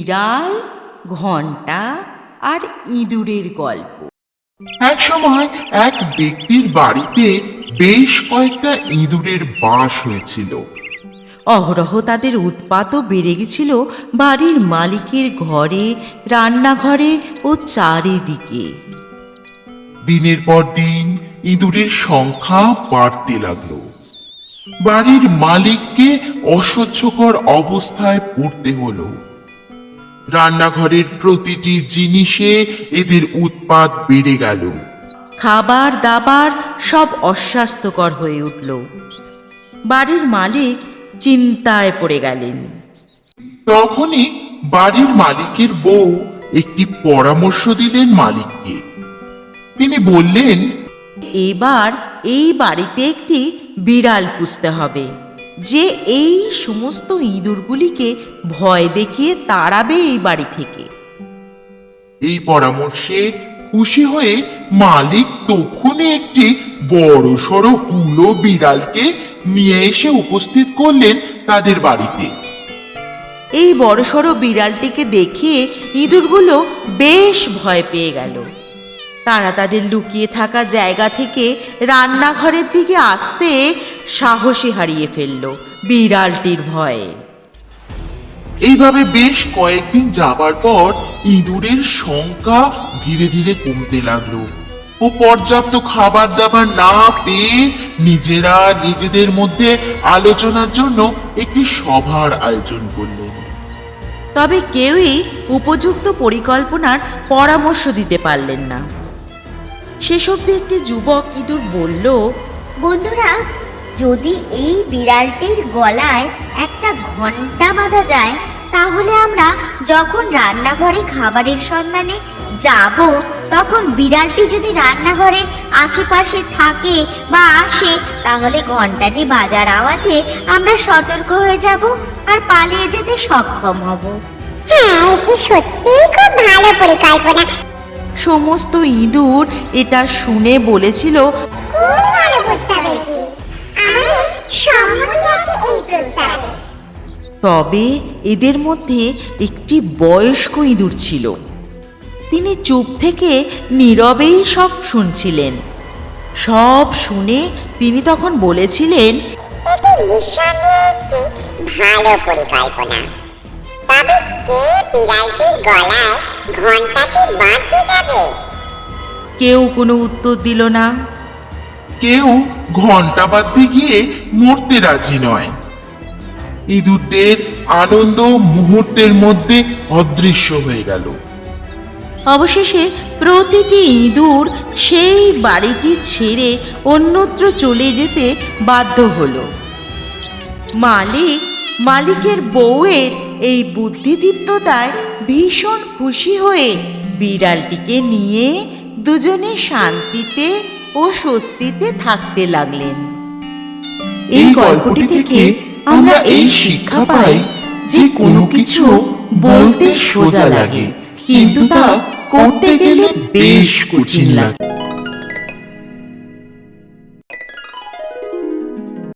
বিড়াল, ঘণ্টা আর ইঁদুরের গল্প। এক সময় এক ব্যক্তির বাড়িতে বেশ কয়েকটা ইঁদুরের বাস হয়েছিল। অহরহ তাদের উৎপাতও বেড়ে গেছিল বাড়ির মালিকের ঘরে, রান্নাঘরে ও চারিদিকে। দিনের পর দিন ইঁদুরের সংখ্যা বাড়তে লাগলো। বাড়ির মালিককে অসহ্যকর অবস্থায় পড়তে হলো। রান্নাঘরের প্রতিটি জিনিসে এদের উৎপাত বেড়ে গেল। খাবার দাবার সব অস্বাস্থ্যকর হয়ে উঠল। বাড়ির মালিক চিন্তায় পড়ে গেলেন। তখনই বাড়ির মালিকের বউ একটি পরামর্শ দিলেন মালিককে। তিনি বললেন, এবার এই বাড়িতে একটি বিড়াল পুষতে হবে, যে এই সমস্ত ইঁদুরগুলিকে ভয় দেখিয়ে তাড়াবে এই বাড়ি থেকে। এই পরামর্শে খুশি হয়ে মালিক তক্ষুনি একটি বড় সড়ো হুলো বিড়ালকে নিয়ে এসে উপস্থিত করলেন তাদের বাড়িতে। এই বড়সড় বিড়ালটিকে দেখে ইঁদুরগুলো বেশ ভয় পেয়ে গেল। তারা তাদের লুকিয়ে থাকা জায়গা থেকে রান্নাঘরের দিকে আসতে সাহসী হারিয়ে ফেলল বিড়ালটির ভয়ে। এইভাবে বেশ কয়েকদিন যাবার পর ইঁদুরের সংখ্যা ধীরে ধীরে কমতে লাগলো ও পর্যাপ্ত খাবার দাবার না পেয়ে নিজেরা নিজেদের মধ্যে আলোচনার জন্য একটি সভার আয়োজন করলেন। তবে কেউই উপযুক্ত পরিকল্পনার পরামর্শ দিতে পারলেন না। শেষ অবধি একটি যুবক ইঁদুর বলল, বন্ধুরা, যদি এই বিড়ালটির গলায় একটা ঘন্টা বাঁধা যায়, তাহলে আমরা যখন রান্নাঘরে খাবারের সন্ধানে যাব, তখন বিড়ালটি যদি রান্নাঘরের আশেপাশে থাকে বা আসে, তাহলে ঘন্টাটি বাজার আওয়াজে আমরা সতর্ক হয়ে যাব আর পালিয়ে যেতে সক্ষম হব। হ্যাঁ, এটি সত্যিই খুব ভালো পরিকল্পনা। সমস্ত ইঁদুর এটা শুনে বলেছিল, খুবই ভালো প্রস্তাব এটি। আমাদের সম্মতি আছে এই প্রস্তাবে। তবে এদের মধ্যে একটি বয়স্ক ইঁদুর ছিল। তিনি চুপ থেকে নীরবেই সব শুনছিলেন। সব শুনে তিনি তখন বলেছিলেন, এটি নিঃসন্দেহে একটি ভালো পরিকল্পনা। তবে কে বিড়ালটির গলায় ঘন্টাটি বাঁধতে যাবে? কেউ কোনো উত্তর দিল না। কেউ ঘন্টা বাঁধতে গিয়ে মরতে রাজি নয়। ইঁদুরদের আনন্দ মুহূর্তের মধ্যে অদৃশ্য হয়ে গেল। অবশেষে প্রতিটি ইঁদুর সেই বাড়িটি ছেড়ে অন্যত্র চলে যেতে বাধ্য হলো। মালিকের বউয়ের এই বুদ্ধিদীপ্ততায় ভীষণ খুশি হয়ে বিড়ালটিকে নিয়ে দুজনে শান্তিতে ও স্বস্তিতে থাকতে লাগলেন। এই গল্পটি থেকে আমরা এই শিক্ষা পাই যে কোনো কিছু বলতে সোজা লাগে, কিন্তু তা করতে গেলে বেশ কঠিন লাগে।